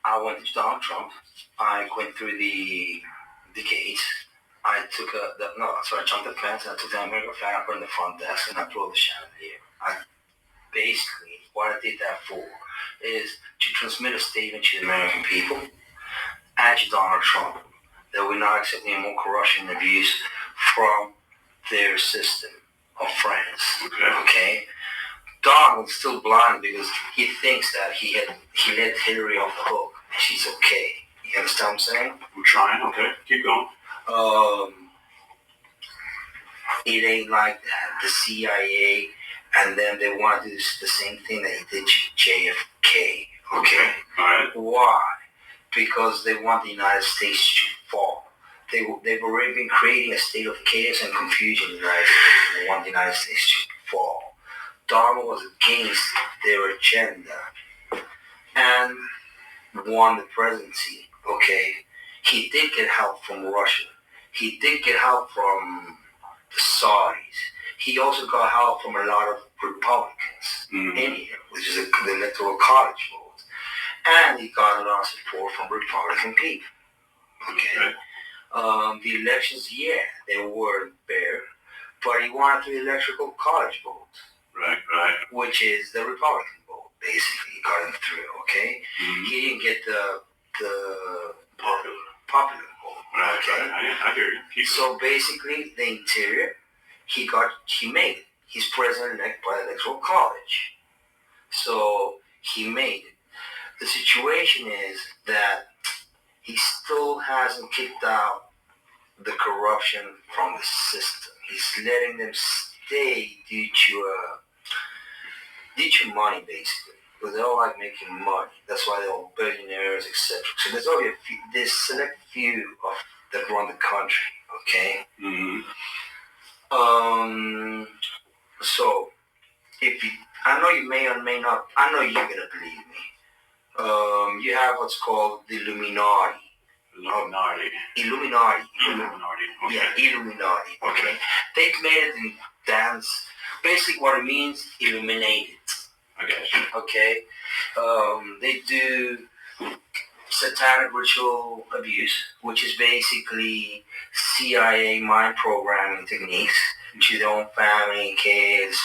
I went to Donald Trump. I went through the gate. I took I jumped the fence and I took the American flag. I put it in the front desk and I blew the chandelier. Basically, what I did that for is to transmit a statement to the American people and to Donald Trump that we're not accepting any more corruption and abuse from their system of friends. Okay? Donald's still blind because he thinks that he let Hillary off the hook and she's okay. You understand what I'm saying? I'm trying. Okay, keep going. It ain't like that. The CIA and then they want to do the same thing that he did to JFK. Okay? All right. Why? Because they want the United States to fall. They've already been creating a state of chaos and confusion in the United States. They want the United States to fall. Donald was against their agenda and won the presidency. Okay? He did get help from Russia. He did get help from the Saudis. He also got help from a lot of Republicans in here, which is the electoral college vote. And he got a lot of support from Republican people. Okay? The elections, they weren't fair, but he wanted the electoral college vote. Right. Which is the Republican vote, basically. He got him through, okay? He didn't get the popular vote. Right, okay? I hear you. So basically, the interior, he made it. He's president-elect by the electoral college. So he made it. The situation is that he still hasn't kicked out the corruption from the system. He's letting them stay due to money, basically. Because they all like making money. That's why they're all billionaires, etc. So there's only there's select few that run the country, okay? So, I know you may or may not, I know you're going to believe me. You have what's called the Illuminati. Illuminati. Okay. Yeah, Illuminati. Okay. They've made it in dance. Basically, what it means, illuminated. I got you. Okay. They do satanic ritual abuse, which is basically CIA mind programming techniques to their own family, kids,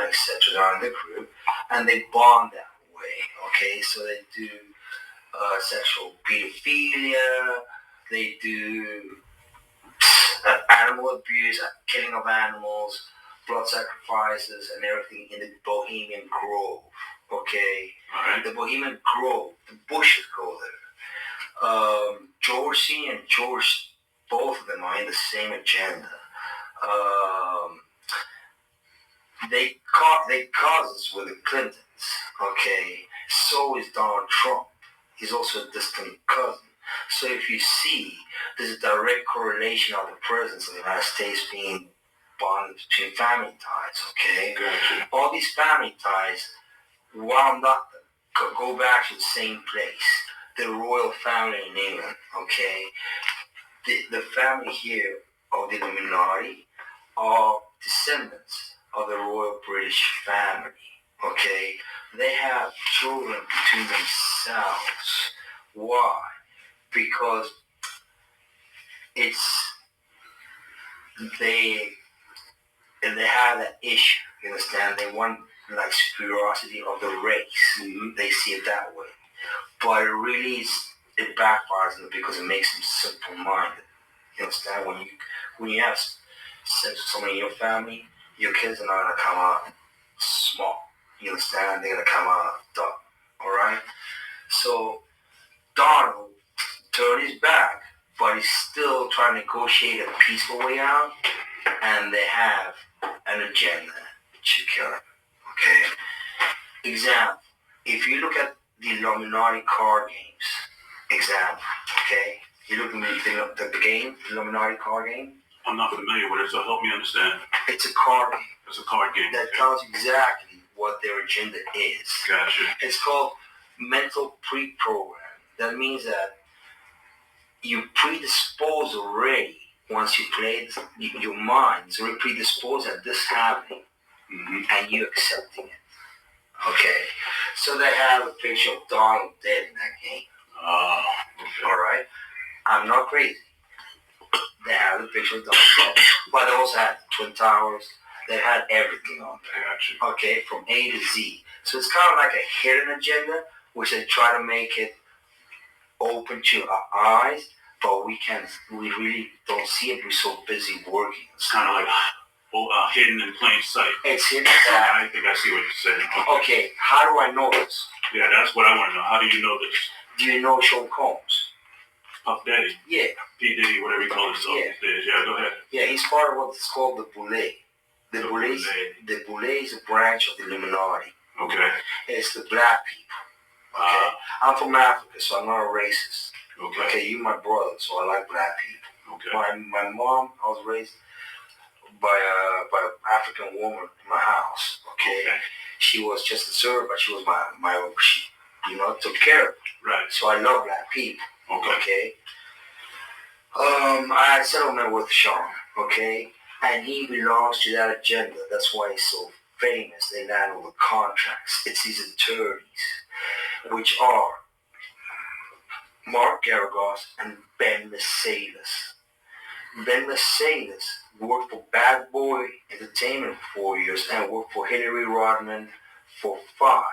etc. in the group, and they bond that way. Okay, so they do sexual pedophilia, they do animal abuse, killing of animals, blood sacrifices, and everything in the Bohemian Grove. Okay, the Bohemian Grove, the Bushes go there. George C. and George, both of them are in the same agenda. They cousins with the Clintons. Okay, so is Donald Trump. He's also a distant cousin. So if you see, there's a direct correlation of the presence of the United States being bonded between family ties, okay? Gotcha. All these family ties wound up, go back to the same place. The royal family in England, okay? The family here of the Illuminati are descendants of the royal British family, okay? They have children between themselves. Why? Because they have that issue, you understand? They want like superiority of the race. They see it that way. But it really it backfires on them because it makes them simple-minded. You understand? When you have sex with someone in your family, your kids are not gonna come out smart. You understand? They're gonna come out dumb. Alright? So Donald turned his back, but he's still trying to negotiate a peaceful way out, and they have an agenda to kill him. Okay? Example, if you look at the Illuminati card games, example, okay? You look at the game, the Illuminati card game. I'm not familiar with it, so help me understand. It's a card game. It's a card game. That tells exactly what their agenda is. Gotcha. It's called mental pre-program. That means that you predispose already once you play your mind is already predisposed at this happening, and you accepting it. Okay, so they have a picture of Donald dead in that game. Okay. All right? I'm not crazy. They have the picture of Donald Trump, but they also had Twin Towers. They had everything on there. Gotcha. Okay, from A to Z. So it's kind of like a hidden agenda, which they try to make it open to our eyes, but we really don't see it. We're so busy working. It's kind of like hidden in plain sight. It's hidden. I think I see what you're saying. Okay, how do I know this? Yeah, that's what I want to know. How do you know this? Do you know Sean Combs? Puff Daddy? Yeah. P. Diddy, whatever you call himself these days. Yeah, go ahead. Yeah, he's part of what's called the Boule. The Boule is a branch of the Illuminati. Okay. It's the black people. Okay. I'm from Africa, so I'm not a racist. Okay. Okay, you're my brother, so I like black people. Okay. My mom, I was raised by an African woman in my house. Okay. She was just a servant, but she was she took care of me. Right. So I love black people. Okay. I had settlement with Sean, okay? And he belongs to that agenda. That's why he's so famous. They land all the contracts. It's these attorneys, which are Mark Garagos and Ben Mercedes. Ben Mercedes worked for Bad Boy Entertainment for 4 years and worked for Hillary Rodman for 5,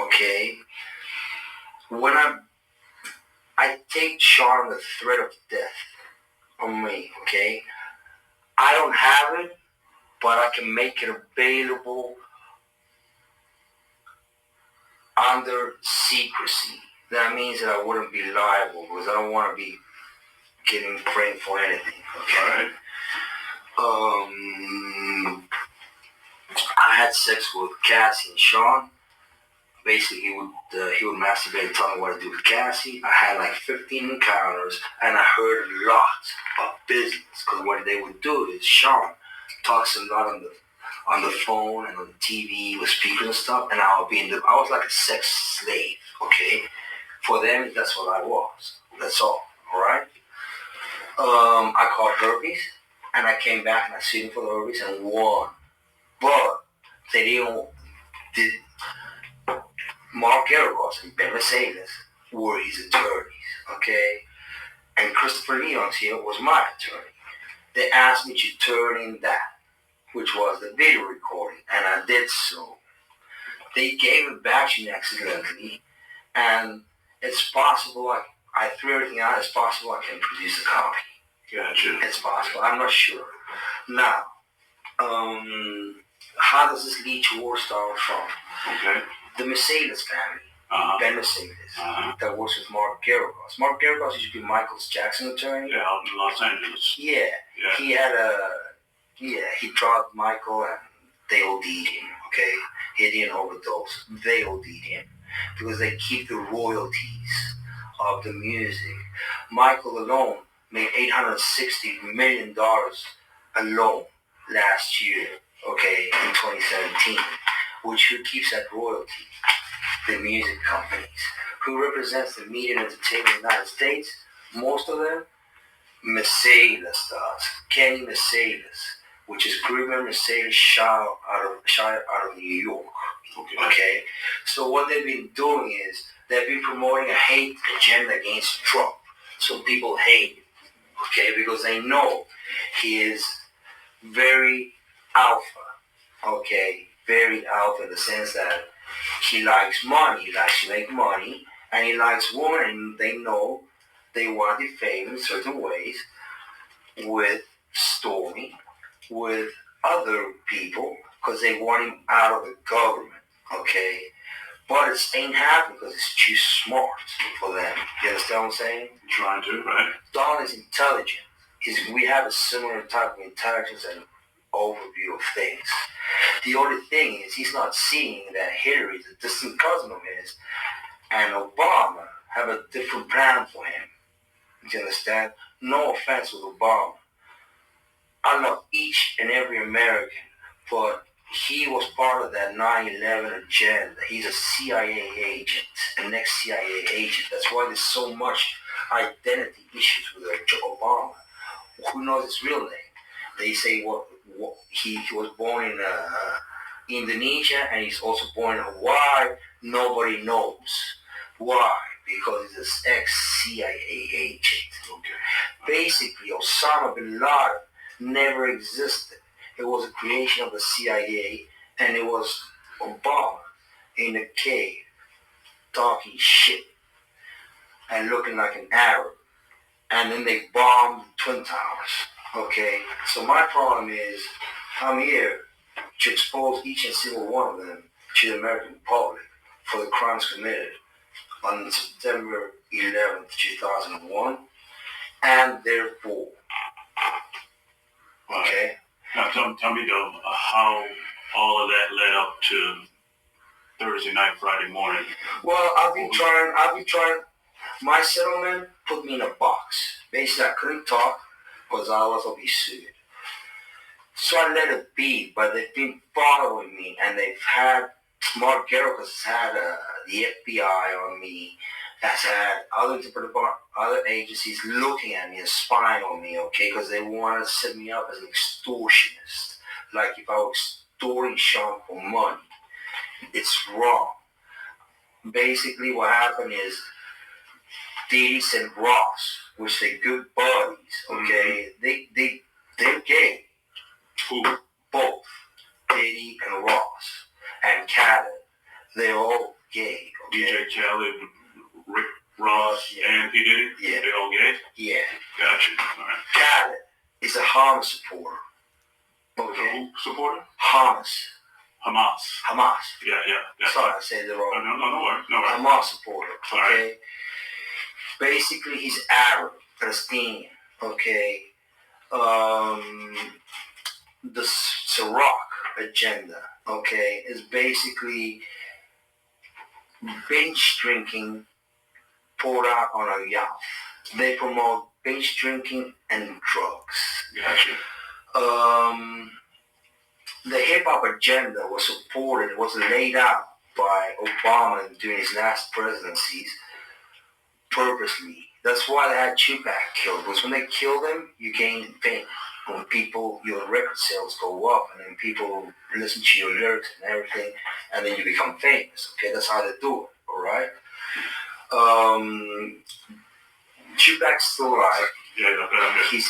okay? When I take Sean the threat of death on me, okay? I don't have it, but I can make it available under secrecy. That means that I wouldn't be liable because I don't want to be getting framed for anything, okay? I had sex with Cassie and Sean. Basically, he would masturbate and tell me what to do with Cassie. I had like 15 encounters, and I heard a lot of business. Because what they would do is Sean talks a lot on the phone and on the TV with speakers and stuff, and I was like a sex slave, okay? For them, that's what I was. That's all right? I called Herp3, and I came back and I sued him for the Herp3 and won. But they did. Mark Garagos and Ben Mercedes were his attorneys, okay? And Christopher Leon's here was my attorney. They asked me to turn in that, which was the video recording, and I did so. They gave it back to me accidentally, and it's possible I threw everything out. It's possible I can produce a copy. Gotcha. It's possible. I'm not sure. Now, how does this lead to War Star Trump? Okay. The Mercedes family, Ben Mercedes, that works with Mark Garagos. Mark Garagos used to be Michael Jackson's attorney. Yeah, out in Los Angeles. Yeah. He had he dropped Michael and they OD'd him, okay? He didn't overdose. They OD'd him because they keep the royalties of the music. Michael alone made $860 million alone last year, okay, in 2017. Which keeps that royalty, the music companies. Who represents the media and entertainment in the United States? Most of them, Mercedes does. Kenny Mercedes, which is Greenman Mercedes Shire out of New York. Okay? So what they've been doing is they've been promoting a hate agenda against Trump. So people hate him, okay? Because they know he is very alpha, okay? Very alpha in the sense that he likes money, he likes to make money, and he likes women, and they know they want to defame in certain ways with Stormy, with other people, because they want him out of the government, okay? But it ain't happening because it's too smart for them. You understand what I'm saying? I'm trying to, right? Donald is intelligent. We have a similar type of intelligence and overview of things. The only thing is he's not seeing that Hillary, the distant cousin of his, and Obama have a different plan for him. Do you understand? No offense with Obama. I love each and every American, but he was part of that 9/11 agenda. He's a CIA agent, an ex-CIA agent. That's why there's so much identity issues with Obama. Who knows his real name? They say he was born in Indonesia, and he's also born in Hawaii. Nobody knows why. because he's an ex-CIA agent. Okay. Basically, Osama bin Laden never existed. It was a creation of the CIA, and it was Obama in a cave talking shit and looking like an Arab. And then they bombed the Twin Towers. Okay? So my problem is, I'm here to expose each and single one of them to the American public for the crimes committed on September 11th, 2001, and therefore. Okay? Now tell me though, how all of that led up to Thursday night, Friday morning. Well, I've been trying. My settlement put me in a box. Basically, I couldn't talk because I was going to be sued. So I let it be, but they've been following me, and they've had, Mark Garrett has had the FBI on me, has had other agencies looking at me and spying on me, okay, because they want to set me up as an extortionist. Like if I was extorting Sean for money. It's wrong. Basically, what happened is Diddy and Ross, which they're good buddies, okay? Mm-hmm. They're gay. Who? Both. Diddy and Ross. And Khaled. They're all gay. Okay? DJ Khaled, Rick Ross, and P. Diddy? Yeah. They all gay? Yeah. Gotcha. All right. Khaled is a Hamas supporter. Okay? Who supporter? Hamas. Yeah. Sorry, I said it wrong. No worries. Hamas supporter. Okay? Right. Basically, he's Arab, Palestinian. Okay? The Ciroc agenda, okay, is basically binge drinking poured out on a yacht. They promote binge drinking and drugs. Gotcha. The hip-hop agenda was laid out by Obama during his last presidencies purposely. That's why they had Tupac killed, because when they kill them, you gain fame. When your record sales go up, and then people listen to your lyrics and everything, and then you become famous. Okay, that's how they do it. All right. Tupac's still alive. Yeah. He's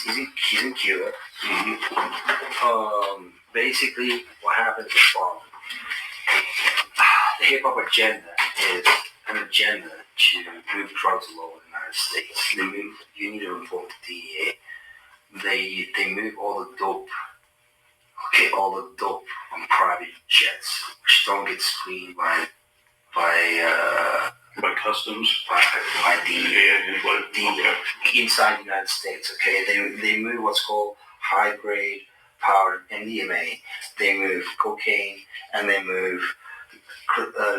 in Cuba. Mm-hmm. Basically, what happens is following. The hip hop agenda is an agenda to move drugs all over the United States. You need to report the DEA. They move all the dope on private jets, which don't get screened by customs, by DEA inside the United States. Okay, they move what's called high grade powder MDMA. They move cocaine, and they move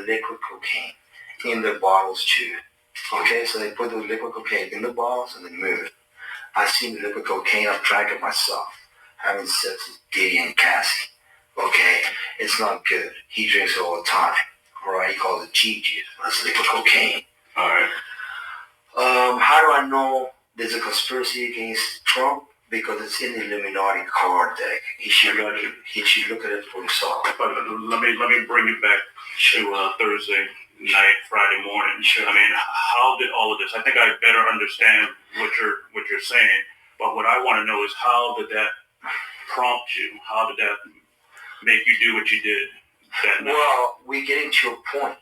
liquid cocaine in their bottles too. Okay, so they put the liquid cocaine in the bottles and they move it. I've seen the liquid cocaine, I've drank it myself, having sex with Diddy and Cassie. Okay, it's not good. He drinks it all the time. Alright, he calls it G-Juice. That's liquid cocaine. Alright. How do I know there's a conspiracy against Trump? Because it's in the Illuminati card deck. He should look at it for himself. But let me bring you back to Thursday night, Friday morning. Sure. I mean, how did all of this? I think I better understand what you're saying. But what I want to know is, how did that prompt you? How did that make you do what you did that night? Well, we're getting to a point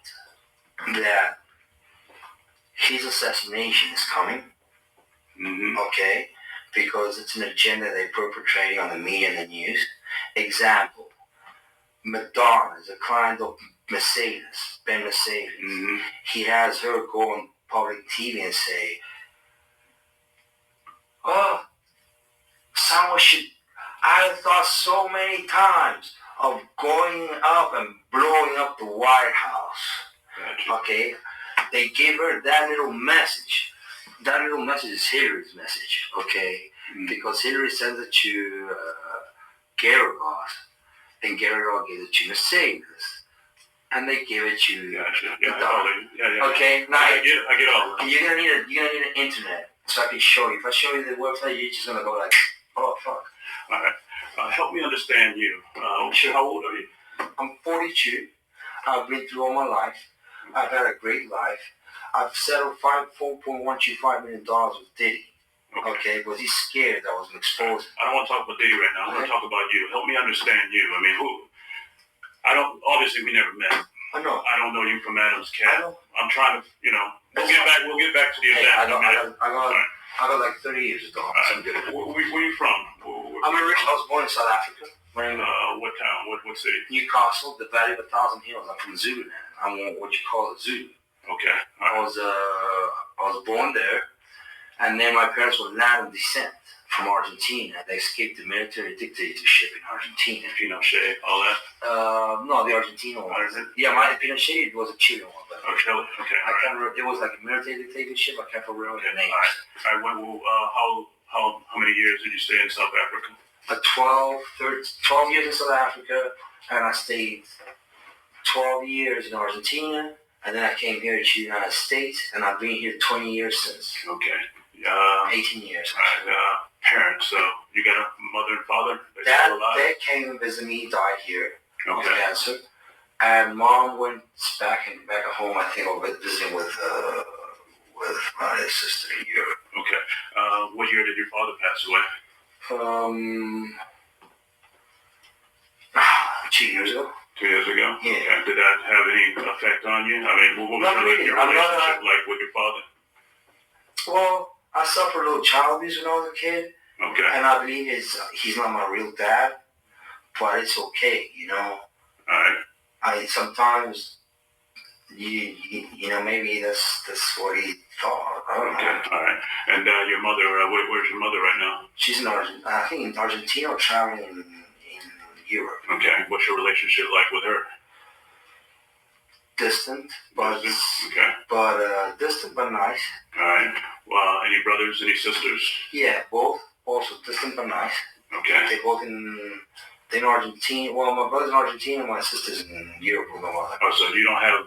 that his assassination is coming. Mm-hmm. Okay, because it's an agenda they're perpetrating on the media and the news. Example: Madonna is a client of Mercedes, Ben Mercedes. Mm-hmm. He has her go on public TV and say, "Oh, someone should." I thought so many times of going up and blowing up the White House. Gotcha. Okay, they gave her that little message. That little message is Hillary's message, okay? Mm-hmm. Because Hillary sends it to Gary Ross, and Gary Ross gives it to Mercedes, and they give it to Gotcha. Yeah. Okay, now I get all of it. You're gonna need an internet so I can show you. If I show you the website, you're just gonna go like, oh fuck. All right. Help me understand you. Sure. How old are you? I'm 42. I've been through all my life. I've had a great life. I've settled $4.125 million with Diddy. Okay, but he's scared that I was exposed. I don't want to talk about Diddy right now. I want to talk about you. Help me understand you. I mean, obviously we never met. I know. I don't know you from Adam's cat. I know. I'm trying to, we'll get back to the event. I got like 30 years of dog. Where you from? I was born in South Africa. What town? What city? Newcastle, the Valley of 1,000 Hills. I'm from Zulu. I'm what you call a Zulu. Okay. I was born there, and then my parents were Latin descent from Argentina. They escaped the military dictatorship in Argentina. Pinochet, all that? No, the Argentine one. Yeah, my Pinochet was a Chilean one. But okay. I can't remember. It was like a military dictatorship. I can't remember the name. All right. How many years did you stay in South Africa? 12 years in South Africa, and I stayed 12 years in Argentina, and then I came here to the United States, and I've been here 20 years since. Okay. 18 years. Parents, so you got a mother and father? Dad came and visited me. He died here of cancer, and Mom went back at home. I think visiting with my sister in Europe. Okay. What year did your father pass away? 2 years ago. 2 years ago? Yeah. Okay. Did that have any effect on you? I mean, what was your relationship like with your father? Well, I suffered a little child abuse when I was a kid. Okay. And I believe he's not my real dad, but it's okay, All right. Sometimes, maybe that's what he thought. I don't know. All right. And your mother, where's your mother right now? She's in Argentina or traveling in Europe. Okay. What's your relationship like with her? Distant, but distant but nice. All right. Well, any brothers, any sisters? Yeah, both. Also distant but nice. Okay. They're both in Argentina. Well, my brother's in Argentina, my sister's in Europe with my mother. Oh, so you don't have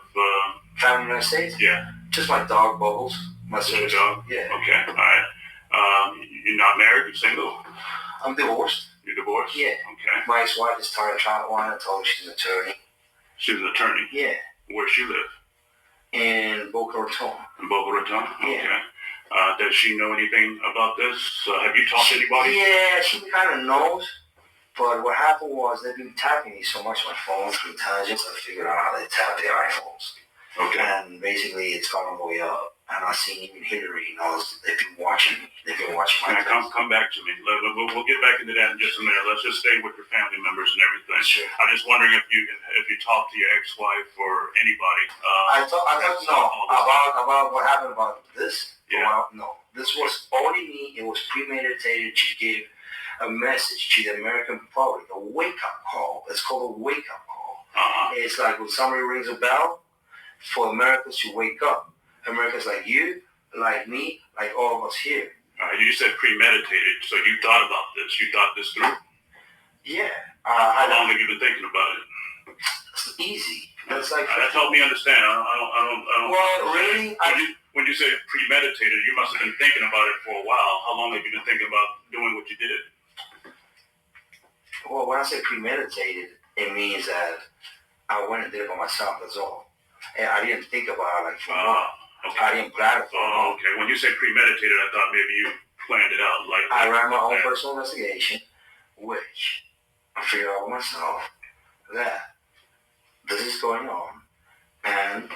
family in the United States? Yeah. Just my dog, Bubbles. My sister's dog? Yeah. Okay. All right. You're not married? You're single? I'm divorced. You're divorced? Yeah. Okay. My ex-wife is tired of trying to whine. I told her she's an attorney. She's an attorney? Yeah. Where she live? In Boca Raton. In Boca Raton? Yeah. Okay. Does she know anything about this? Have you talked to anybody? Yeah, she kind of knows. But what happened was they've been tapping me so much on my phone through intelligence. I figured out how they tap the iPhones. Okay. And basically it's gone all the way up. And I've seen even Hillary and all this. They've been watching me. They've been watching my come back to me. We'll get back into that in just a minute. Let's just stay with your family members and everything. Sure. I'm just wondering if you talked to your ex-wife or anybody. I thought about what happened about this. Yeah. No. This was only me. It was premeditated to give a message to the American public, a wake-up call. It's called a wake-up call. It's like when somebody rings a bell for Americans to wake up. Americans like you, like me, like all of us here. You said premeditated, so you thought about this. You thought this through? Yeah. How long have you been thinking about it? It's easy. That's like... That helped me understand. I don't. Well, really? When you say premeditated, you must have been thinking about it for a while. How long have you been thinking about doing what you did? Well, when I say premeditated, it means that I went and did it by myself, that's all. And I didn't think about it Okay. I didn't plan it for okay. When you say premeditated, I thought maybe you planned it out. I ran my own personal investigation, which I figured out myself that this is going on, and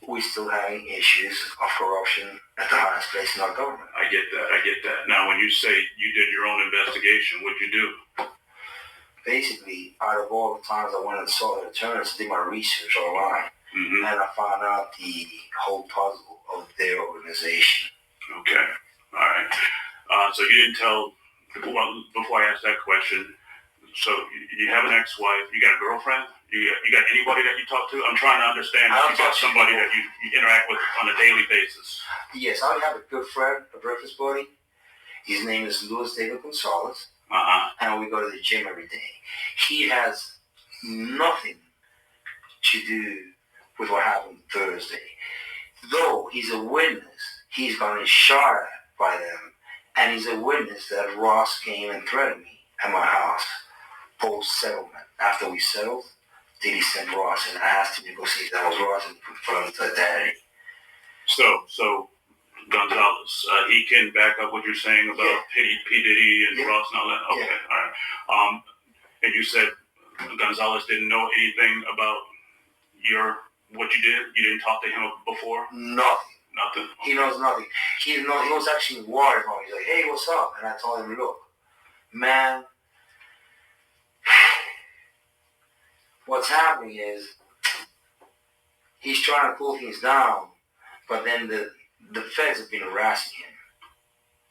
we're still having issues of corruption at the highest place in our government. I get that. Now, when you say you did your own investigation, what'd you do? Basically, out of all the times I went and saw the attorneys, did my research online. Mm-hmm. And I found out the whole puzzle of their organization. Okay. All right. So you didn't tell, before I ask that question, so you have an ex-wife, you got a girlfriend? You got anybody that you talk to? I'm trying to understand if you got somebody that you interact with on a daily basis. Yes, I have a good friend, a breakfast buddy. His name is Luis David Gonzalez. And we go to the gym every day. He has nothing to do with what happened Thursday. Though he's a witness, he's gotten shot at by them, and he's a witness that Ross came and threatened me at my house post-settlement. After we settled, Diddy sent Ross, and I asked him to go see if that was Ross and confirm his identity. So Gonzalez, he can back up what you're saying about P. Diddy and Ross and all that? Okay, all right. And you said Gonzalez didn't know anything about what you did? You didn't talk to him before? Nothing. He knows nothing. He was actually worried about me. He's like, hey, what's up? And I told him, look, man, what's happening is he's trying to cool things down, but then the feds have been harassing him.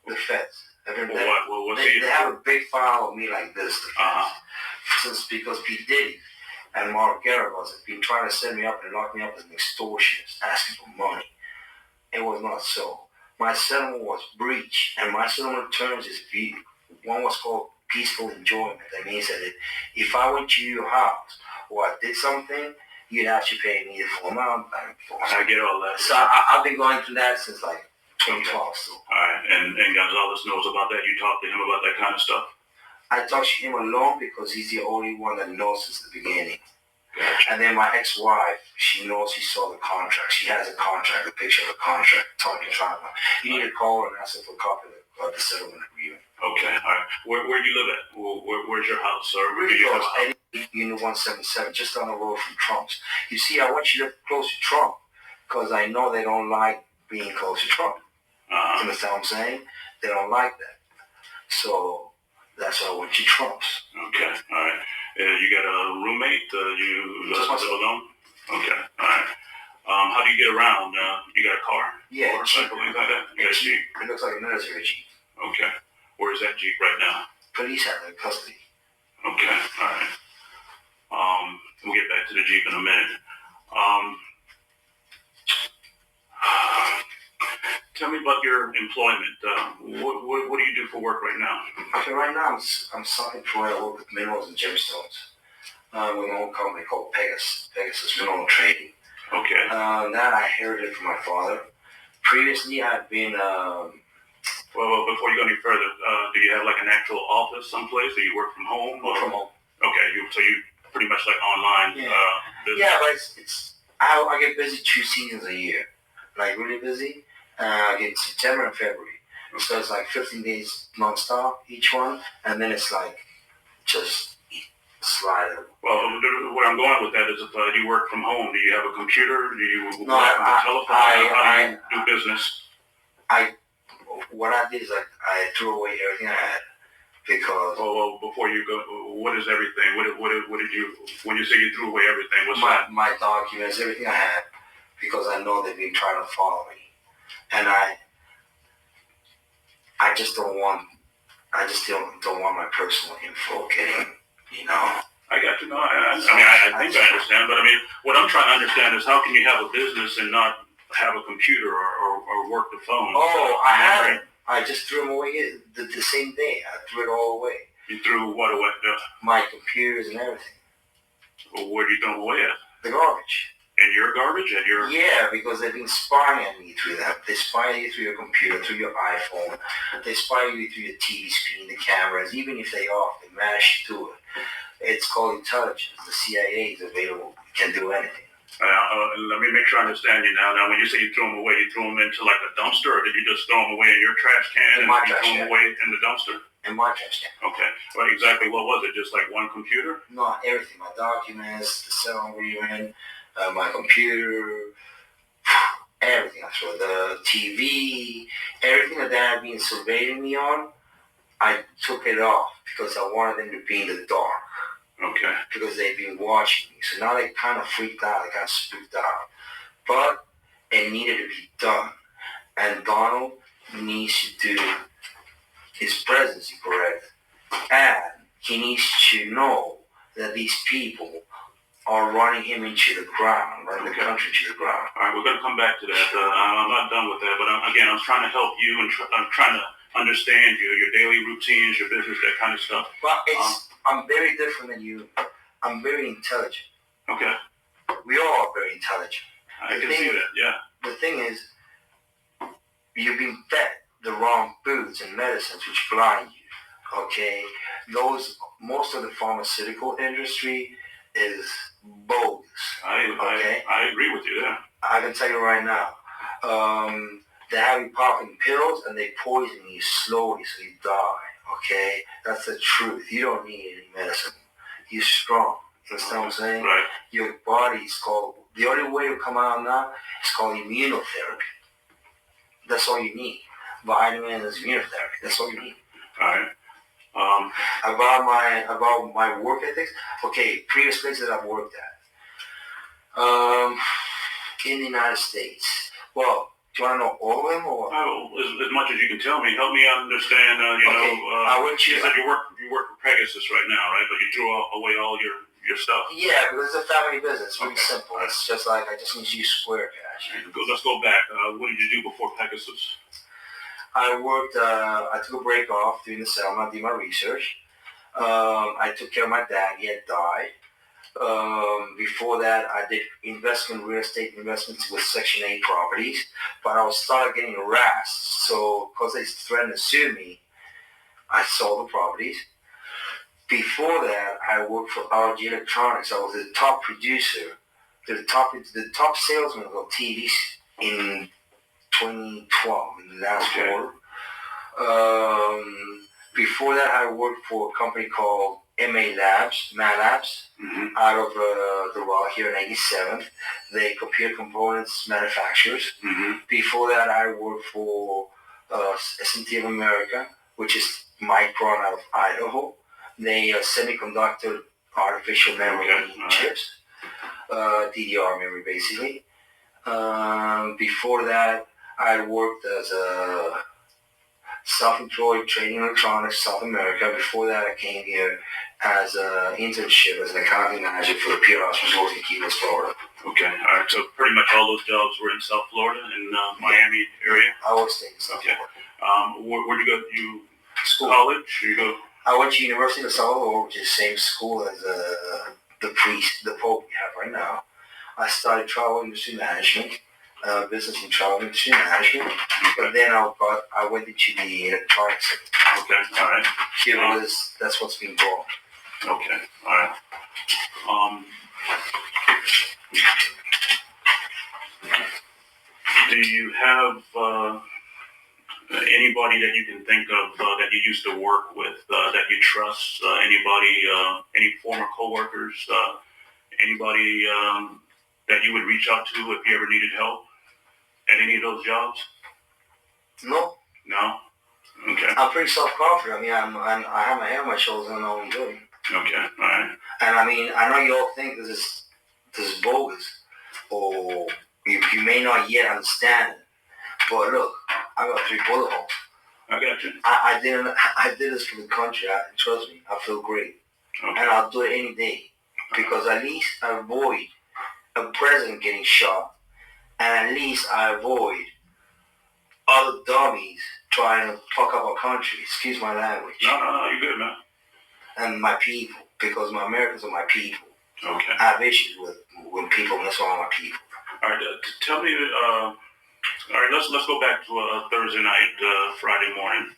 The feds. They have a big file of me like this, the feds. Since because P. Diddy and Mark Garagos have been trying to set me up and lock me up as an extortionist, asking for money. It was not so. My settlement was breached, and my settlement terms is one was called peaceful enjoyment. That means that if I went to your house or I did something, you'd actually pay me the full amount. I get all that. So I've been going through that since like 2012. So. All right, and Gonzalez knows about that. You talked to him about that kind of stuff? I talked to him alone because he's the only one that knows since the beginning. Gotcha. And then my ex-wife, she knows he saw the contract. She has a contract, a picture of the contract, talking to her. You need to call her and ask her for a copy of the settlement agreement. Okay, all right. Where do you live at? Where's your house? Or where do you have a house? Unit 177, just down the road from Trump's. You see, I want you to live close to Trump because I know they don't like being close to Trump. You understand what I'm saying? They don't like that. So that's why I went to Trump's. Okay, all right. You got a roommate? You live alone? Okay, all right. How do you get around? You got a car? Yeah, motorcycle, things like that? You got a Jeep? It looks like a military Jeep. Okay. Where's that Jeep right now? Police have it in custody. Okay, all right. We'll get back to the Jeep in a minute. Tell me about your employment. What do you do for work right now? Okay, right now I'm self-employed. I work with minerals and gemstones. With my own company called Pegasus Mineral Trading. Okay. That I inherited from my father. Previously, I've been. Well, before you go any further, do you have like an actual office someplace, or you work from home? From home. Okay, so you pretty much like online. Yeah, but it's I get busy 2 seasons a year, like really busy. I get September and February, so it's like 15 days non-stop each one, and then it's like just slide. Well, where I'm going with that is if you work from home, do you have a computer? Do you no, have a telephone? How do you do business? What I did is I threw away everything I had because. Well, before you go, what is everything? What did you? When you say you threw away everything, what's that? My documents, everything I had, because I know they've been trying to follow me, and I just don't want. I just don't want my personal info getting, I got to know. I think I understand, but I mean, what I'm trying to understand is how can you have a business and not have a computer or work the phone? Oh, I haven't. I just threw them away the same day. I threw it all away. You threw what away? My computers and everything. Well, where do you throw them away at? The garbage. And your garbage? And your... Yeah, because they've been spying on me through that. They spy you through your computer, through your iPhone. They spy you through your TV screen, the cameras. Even if they off, they manage to do it. It's called intelligence. The CIA is available. You can do anything. Let me make sure I understand you now. Now, when you say you threw them away, you threw them into like a dumpster, or did you just throw them away in your trash can and you threw them away in the dumpster? In my trash can. Okay. Well, exactly what was it? Just like one computer? No, everything. My documents, the cell agreement, my computer, everything. I threw the TV, everything that they had been surveilling me on, I took it off because I wanted them to be in the dark. Okay. Because they've been watching me. So now they kind of freaked out. They kind of spooked out. But it needed to be done. And Donald needs to do his presidency correct. And he needs to know that these people are running him into the ground, running the country into the ground. All right, we're going to come back to that. I'm not done with that. But I'm trying to help you and I'm trying to understand you, your daily routines, your business, that kind of stuff. Well, I'm very different than you. I'm very intelligent. Okay. We all are very intelligent. I can see that, yeah. The thing is, you've been fed the wrong foods and medicines which blind you, okay? Most of the pharmaceutical industry is bogus, okay? I agree with you there. I can tell you right now, They have you popping pills and they poison you slowly so you die. Okay, that's the truth. You don't need any medicine. You're strong. You understand what I'm saying? Right. Your body is called. The only way to come out now is called immunotherapy. That's all you need. Vitamins, immunotherapy. That's all you need. All right. About my work ethics. Okay, previous places that I've worked at. In the United States. Well, do you want to know all of them or? As much as you can tell me, help me understand. You said you work for Pegasus right now, right? But you threw away all your stuff. Yeah, because it's a family business. It's really simple. It's just like I just need to use Square Cash. Let's go back. What did you do before Pegasus? I worked. I took a break off during the summer. I did my research. I took care of my dad. He had died. Before that, I did real estate investments with Section 8 properties, but I was started getting harassed. So, because they threatened to sue me, I sold the properties. Before that, I worked for RG Electronics. I was the top producer, the top salesman of TVs in 2012, in the last quarter. Before that, I worked for a company called Mad Labs, out of the Raw here in 87th. They computer components manufacturers. Before that, I worked for S&T of America, which is Micron out of Idaho. They semiconductor artificial memory chips, DDR memory basically. Before that, I worked as a self-employed trading electronics, South America. Before that, I came here as an internship as an accounting manager for the Pier House Resort in Key West, Florida. Okay, all right. So pretty much all those jobs were in South Florida, in Miami area. I was staying in South Florida. Where'd you go? You school? College? You go? I went to University of Salvador, which is the same school as the Pope we have right now. I started travel industry management. Business and travel industry management, but then I went into the electronics sector. Okay, all right. That's what's being brought. Okay, all right. Do you have anybody that you can think of that you used to work with that you trust? Anybody, any former coworkers? Anybody that you would reach out to if you ever needed help at any of those jobs? No. No? Okay. I'm pretty self-confident. I mean, I have my head on my shoulders and I know what I'm doing. Okay, all right. And I mean, I know you all think this is bogus, or you may not yet understand it. But look, I got 3 bullet holes. I got you. I did this for the country. Trust me, I feel great. Okay. And I'll do it any day. Because at least I avoid a president getting shot. And at least I avoid other dummies trying to fuck up our country. Excuse my language. No, you're good, man. And my people, because my Americans are my people. Okay. I have issues with people, and that's why I'm my people. All right, tell me. All right, let's go back to Thursday night, Friday morning.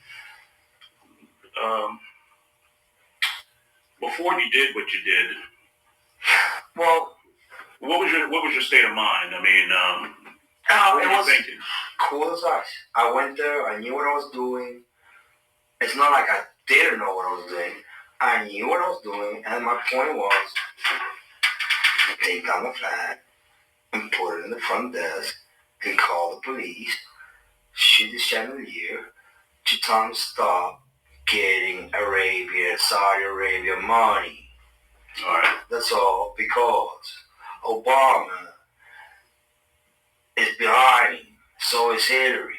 Before you did what you did, well, what was your state of mind? I mean, what were you thinking? Cool as ice. I went there. I knew what I was doing. It's not like I didn't know what I was doing. I knew what I was doing, and my point was, take down the flag and put it in the front desk and call the police, shoot the chandelier to tell them to stop getting Saudi Arabia money. All right. That's all, because Obama is behind him. So is Hillary.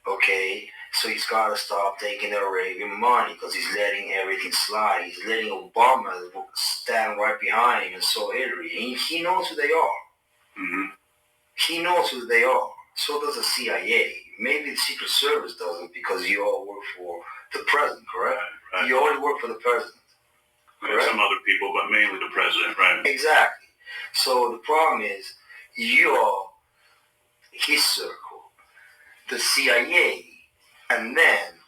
Okay? So he's got to stop taking the Arabian money because he's letting everything slide. He's letting Obama stand right behind him, and so Hillary. And he knows who they are. Mm-hmm. He knows who they are. So does the CIA. Maybe the Secret Service doesn't because you all work for the president, correct? Right. You only work for the president. Correct? Some other people, but mainly the president, right? Exactly. So the problem is, you're his circle, the CIA, and then